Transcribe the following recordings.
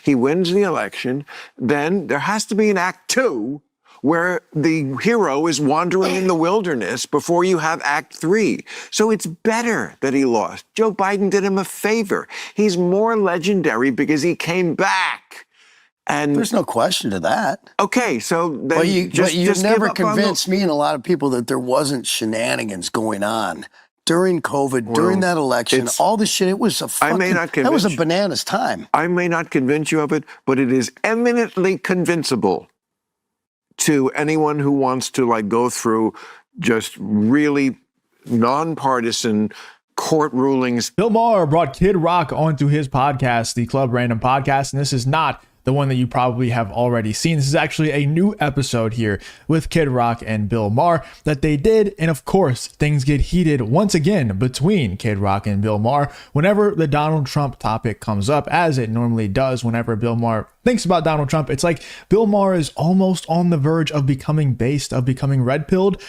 he wins the election, then there has to be an act two where the hero is wandering in the wilderness before you have act three. So it's better that he lost. Joe Biden did him a favor. He's more legendary because he came back. And there's no question to that. Okay, so then but you just never convinced me and a lot of people that there wasn't shenanigans going on during COVID, during that election, all the shit. It was a fucking, that was a bananas time. I may not convince you of it, but it is eminently convincible to anyone who wants to like go through just really nonpartisan court rulings. Bill Maher brought Kid Rock onto his podcast, the Club Random Podcast, and this is not the one that you probably have already seen. This is actually a new episode here with Kid Rock and Bill Maher that they did. And of course, things get heated once again between Kid Rock and Bill Maher whenever the Donald Trump topic comes up, as it normally does whenever Bill Maher thinks about Donald Trump. It's like Bill Maher is almost on the verge of becoming based, of becoming red-pilled,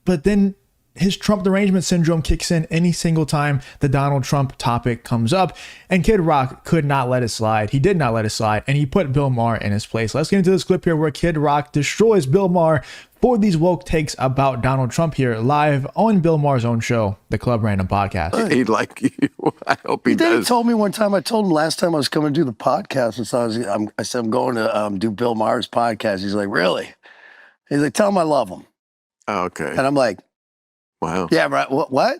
but then his Trump derangement syndrome kicks in any single time the Donald Trump topic comes up, and Kid Rock could not let it slide. He did not let it slide, and he put Bill Maher in his place. Let's get into this clip here where Kid Rock destroys Bill Maher for these woke takes about Donald Trump here live on Bill Maher's own show, the Club Random Podcast. He'd like you. I hope he does. He told me one time, I told him last time I was coming to do the podcast, and so I said, I'm going to do Bill Maher's podcast. He's like, really? He's like, tell him I love him. Oh, okay. And I'm like, wow. Yeah, right. What?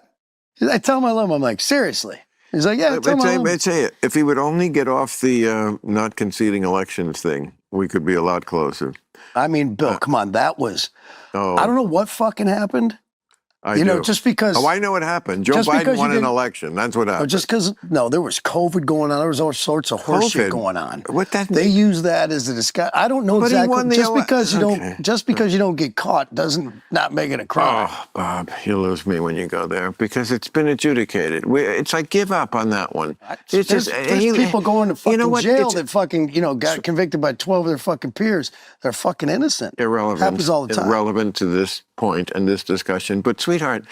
I tell him I love him. I'm like, seriously? He's like, yeah, tell him I love him. I'd say if he would only get off the not conceding elections thing, we could be a lot closer. I mean, Bill, come on. That was, I don't know what fucking happened. I do. Just because. Oh, I know what happened. Joe Biden won an election. That's what happened. Just because, no, there was COVID going on. There was all sorts of horseshit going on. What that They use that as a disguise. I don't know exactly. Just because you don't get caught doesn't not make it a crime. Oh, Bob, you lose me when you go there because it's been adjudicated. It's like give up on that one. There's people going to fucking jail that fucking got convicted by 12 of their fucking peers. They're fucking innocent. Irrelevant. Happens all the time. Irrelevant to this point and this discussion. But sweetheart,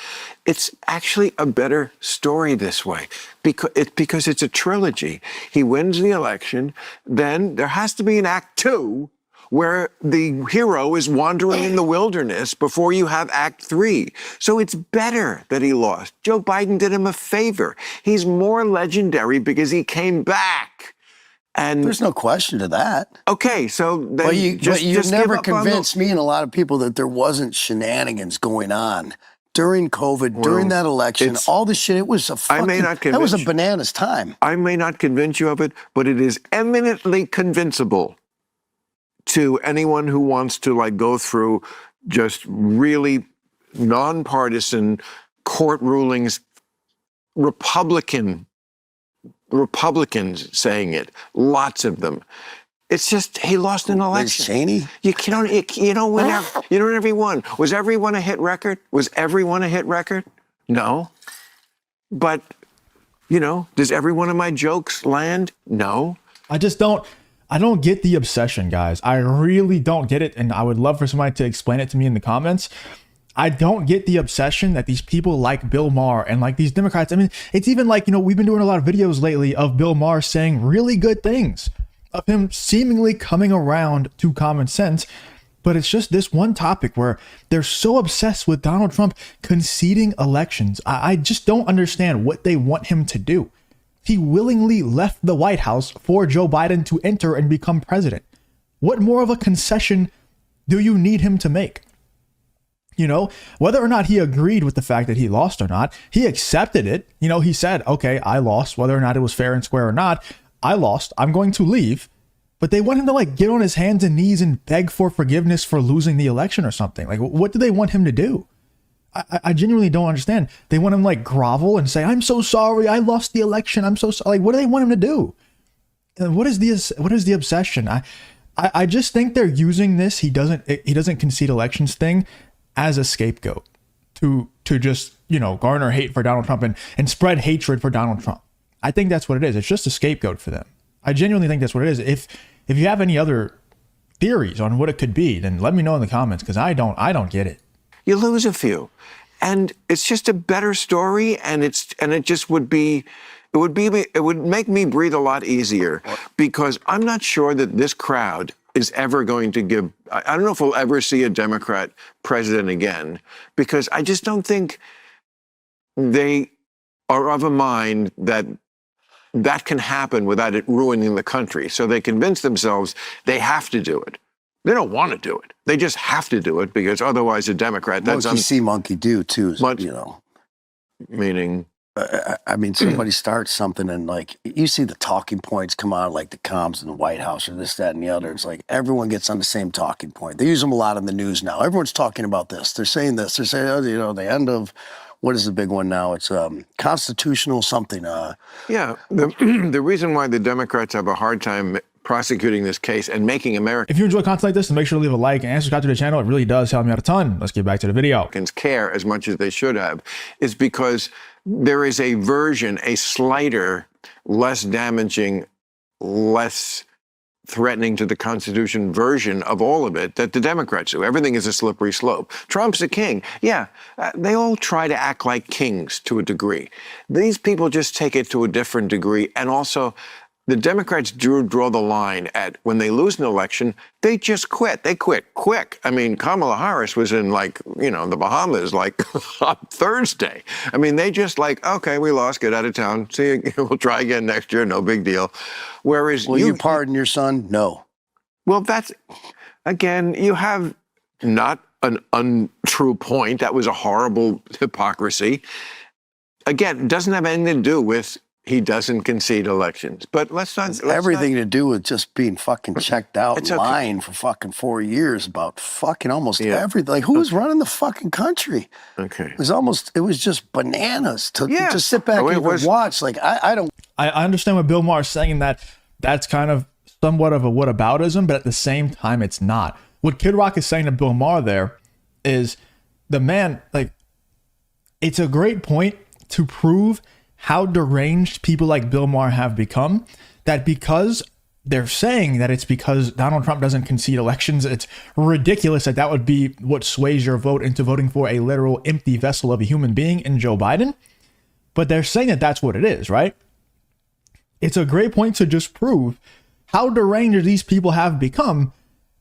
it's actually a better story this way because it's a trilogy. He wins the election, then there has to be an act two where the hero is wandering in the wilderness before you have act three. So it's better that he lost. Joe Biden did him a favor. He's more legendary because he came back. And there's no question to that. Okay, so then you never convinced me and a lot of people that there wasn't shenanigans going on during COVID, during that election. All the shit. It was a fucking. That was a bananas time. I may not convince you of it, but it is eminently convincible to anyone who wants to like go through just really nonpartisan court rulings, Republicans saying it, lots of them. It's just he lost an election. Liz Cheney? You don't win every one. Was everyone a hit record? Was everyone a hit record? No. But, does every one of my jokes land? No. I don't get the obsession, guys. I really don't get it, and I would love for somebody to explain it to me in the comments. I don't get the obsession that these people like Bill Maher and like these Democrats. I mean, it's even like, we've been doing a lot of videos lately of Bill Maher saying really good things, of him seemingly coming around to common sense. But it's just this one topic where they're so obsessed with Donald Trump conceding elections. I just don't understand what they want him to do. He willingly left the White House for Joe Biden to enter and become president. What more of a concession do you need him to make? Whether or not he agreed with the fact that he lost or not, he accepted it. He said, okay, I lost, whether or not it was fair and square or not. I lost. I'm going to leave. But they want him to get on his hands and knees and beg for forgiveness for losing the election or something. What do they want him to do? I genuinely don't understand. They want him grovel and say, I'm so sorry. I lost the election. I'm so sorry. What do they want him to do? What is the obsession? I just think they're using this. He doesn't concede elections thing as a scapegoat to just, garner hate for Donald Trump and spread hatred for Donald Trump. I think that's what it is. It's just a scapegoat for them. I genuinely think that's what it is. If you have any other theories on what it could be, then let me know in the comments, because I don't get it. You lose a few. And it's just a better story, and it it would make me breathe a lot easier, because I'm not sure that this crowd is ever going to give. I don't know if we'll ever see a Democrat president again, because I just don't think they are of a mind that that can happen without it ruining the country. So they convince themselves they have to do it. They don't want to do it. They just have to do it, because otherwise a Democrat, that's monkey see, monkey do too, meaning. I mean, somebody starts something and like you see the talking points come out, like the comms in the White House or this, that, and the other. It's like everyone gets on the same talking point. They use them a lot in the news now. Everyone's talking about this. They're saying this. They're saying, the end of, what is the big one now? It's constitutional something. Yeah, the reason why the Democrats have a hard time prosecuting this case and making Americans. If you enjoy content like this, then make sure to leave a like and subscribe to the channel. It really does help me out a ton. Let's get back to the video. Americans care as much as they should have, is because there is a version, a slighter, less damaging, less threatening to the Constitution version of all of it that the Democrats do. Everything is a slippery slope. Trump's a king. Yeah, they all try to act like kings to a degree. These people just take it to a different degree. And also, the Democrats draw the line at when they lose an election, they just quit. They quit quick. I mean, Kamala Harris was in the Bahamas on Thursday. I mean, they just okay, we lost, get out of town. See you, we'll try again next year, no big deal. Whereas will you pardon your son? No. Well, that's, again, you have not an untrue point. That was a horrible hypocrisy. Again, it doesn't have anything to do with he doesn't concede elections. But let's not... everything to do with just being fucking checked out and lying for fucking 4 years about fucking almost everything. Like, who was running the fucking country? Okay. It was just bananas to just sit back and watch. Like, I don't... I understand what Bill Maher is saying, that that's kind of somewhat of a whataboutism, but at the same time, it's not. What Kid Rock is saying to Bill Maher there is the man, it's a great point to prove how deranged people like Bill Maher have become, that because they're saying that it's because Donald Trump doesn't concede elections, it's ridiculous that would be what sways your vote into voting for a literal empty vessel of a human being in Joe Biden. But they're saying that that's what it is, right? It's a great point to just prove how deranged these people have become,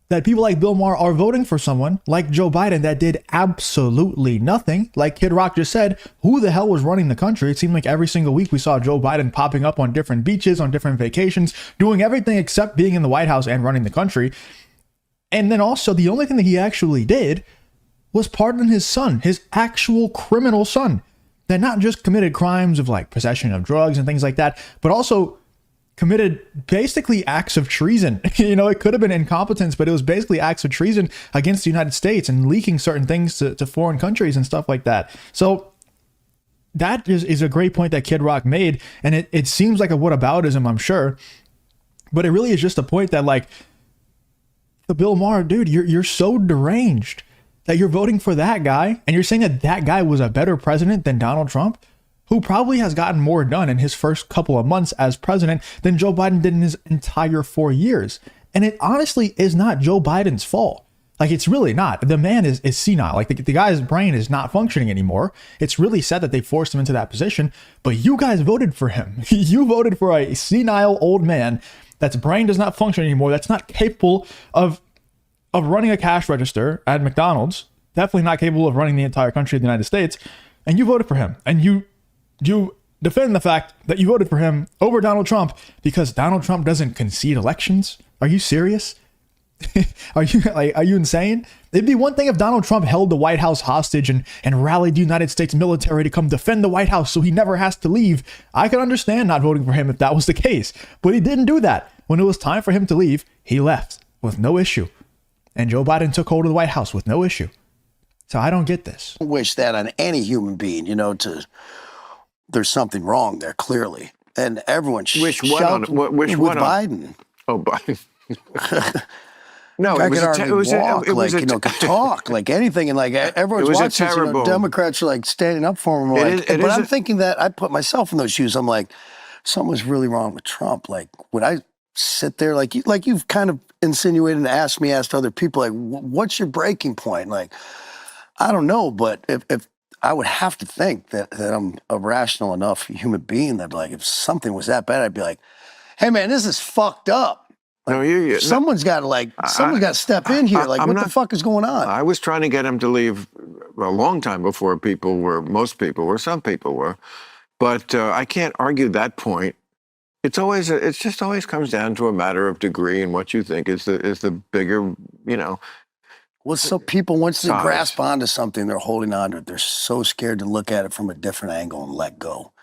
that people like Bill Maher are voting for someone like Joe Biden that did absolutely nothing. Like Kid Rock just said, who the hell was running the country? It seemed like every single week we saw Joe Biden popping up on different beaches, on different vacations, doing everything except being in the White House and running the country. And then also the only thing that he actually did was pardon his son, his actual criminal son, that not just committed crimes of possession of drugs and things like that, but also committed basically acts of treason. It could have been incompetence, but it was basically acts of treason against the United States and leaking certain things to foreign countries and stuff like that. So that is a great point that Kid Rock made. And it seems like a whataboutism, I'm sure, but it really is just a point that the Bill Maher, dude, you're so deranged that you're voting for that guy. And you're saying that that guy was a better president than Donald Trump, who probably has gotten more done in his first couple of months as president than Joe Biden did in his entire 4 years. And it honestly is not Joe Biden's fault. It's really not. The man is senile. The guy's brain is not functioning anymore. It's really sad that they forced him into that position, but you guys voted for him. You voted for a senile old man that's brain does not function anymore, that's not capable of running a cash register at McDonald's, definitely not capable of running the entire country of the United States, and you voted for him. And you defend the fact that you voted for him over Donald Trump because Donald Trump doesn't concede elections? Are you serious? Are you insane? It'd be one thing if Donald Trump held the White House hostage and rallied the United States military to come defend the White House so he never has to leave. I could understand not voting for him if that was the case, but he didn't do that. When it was time for him to leave, he left with no issue. And Joe Biden took hold of the White House with no issue. So I don't get this. I wish that on any human being, there's something wrong there, clearly. And everyone wish what on Biden. Oh, Biden. No, it was could talk like anything, and everyone's watching this, Democrats are standing up for him. But I'm thinking that I put myself in those shoes. I'm like, something was really wrong with Trump. Would I sit there like you've kind of insinuated and asked other people, what's your breaking point? I don't know, but if I would have to think that I'm a rational enough human being that, like, if something was that bad, I'd be like, hey, man, this is fucked up. No, Someone's got to step in here. Like, what the fuck is going on? I was trying to get him to leave a long time before most people were, some people were. But I can't argue that point. It just always comes down to a matter of degree and what you think is the bigger, Well, so people, once they size. grasp onto something, they're holding on to it. They're so scared to look at it from a different angle and let go.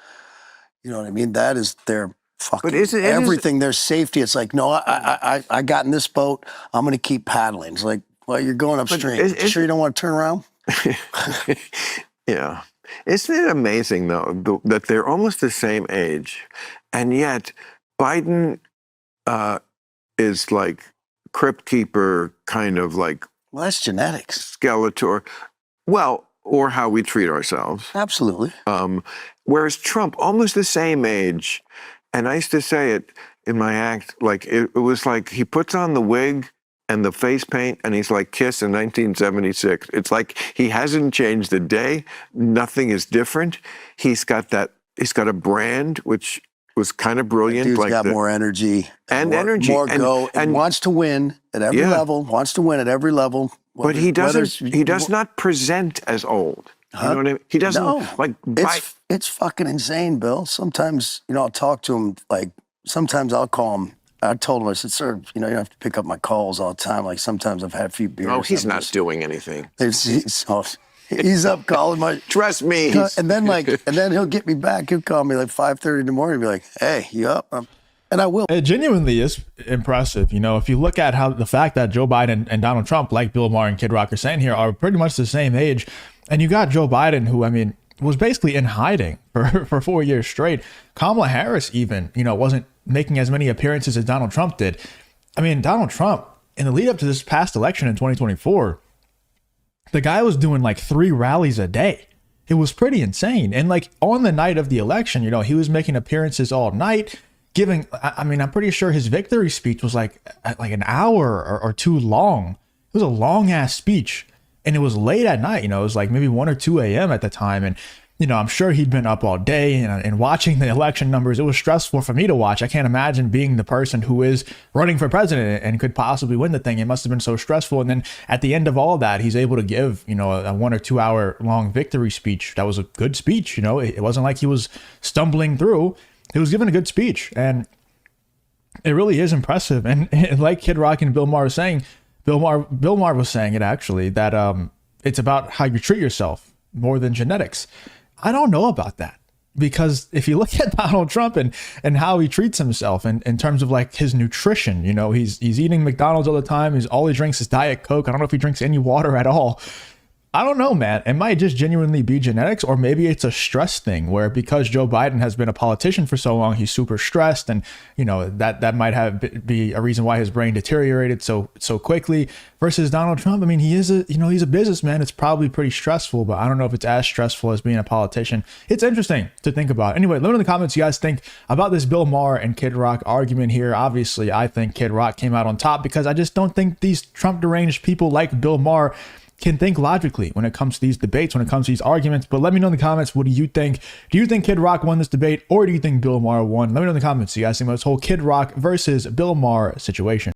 You know what I mean? That is their fucking everything. Their safety. It's like, no, I got in this boat. I'm going to keep paddling. It's like, well, you're going upstream. You sure you don't want to turn around? Yeah. Isn't it amazing, though, that they're almost the same age, and yet Biden is like crypt keeper, kind of like, well, that's genetics. Skeletor. Well, or how we treat ourselves. Absolutely. Whereas Trump, almost the same age, and I used to say it in my act, like it was like he puts on the wig and the face paint, and he's like Kiss in 1976. It's like he hasn't changed a day. Nothing is different. He's got a brand, which was kind of brilliant. Dude's got more energy. More go, and wants to win at every level, But he does not present as old. You know what I mean? He doesn't It's fucking insane, Bill. Sometimes, I'll talk to him, like, sometimes I'll call him. I told him, I said, sir, you don't have to pick up my calls all the time. Like, sometimes I've had a few beers. Oh, he's not doing anything. He's up calling my... Trust me. And then he'll get me back. He'll call me like 5:30 in the morning and be like, hey, you up? And I will. It genuinely is impressive. If you look at how the fact that Joe Biden and Donald Trump, like Bill Maher and Kid Rock are saying here, are pretty much the same age. And you got Joe Biden, who, was basically in hiding for 4 years straight. Kamala Harris even, wasn't making as many appearances as Donald Trump did. Donald Trump, in the lead up to this past election in 2024, the guy was doing like 3 rallies a day. It was pretty insane. And like on the night of the election, he was making appearances all night, giving, I'm pretty sure his victory speech was like an hour or 2 long. It was a long ass speech. And it was late at night, it was like maybe 1 or 2 a.m. at the time. And, I'm sure he'd been up all day and watching the election numbers. It was stressful for me to watch. I can't imagine being the person who is running for president and could possibly win the thing. It must have been so stressful. And then at the end of all that, he's able to give, a 1 or 2 hour long victory speech. That was a good speech. It wasn't like he was stumbling through. He was giving a good speech. And it really is impressive. And like Kid Rock and Bill Maher was saying, Bill Maher was saying it actually, that it's about how you treat yourself more than genetics. I don't know about that, because if you look at Donald Trump and how he treats himself in terms of like his nutrition, he's eating McDonald's all the time. All he drinks is Diet Coke. I don't know if he drinks any water at all. I don't know, man. It might just genuinely be genetics, or maybe it's a stress thing where because Joe Biden has been a politician for so long, he's super stressed, and that might be a reason why his brain deteriorated so quickly. Versus Donald Trump, he's a businessman. It's probably pretty stressful, but I don't know if it's as stressful as being a politician. It's interesting to think about. Anyway, let me know in the comments what you guys think about this Bill Maher and Kid Rock argument here. Obviously, I think Kid Rock came out on top because I just don't think these Trump deranged people like Bill Maher can think logically when it comes to these debates, when it comes to these arguments. But let me know in the comments, what do you think? Do you think Kid Rock won this debate, or do you think Bill Maher won? Let me know in the comments. So you guys think about this whole Kid Rock versus Bill Maher situation.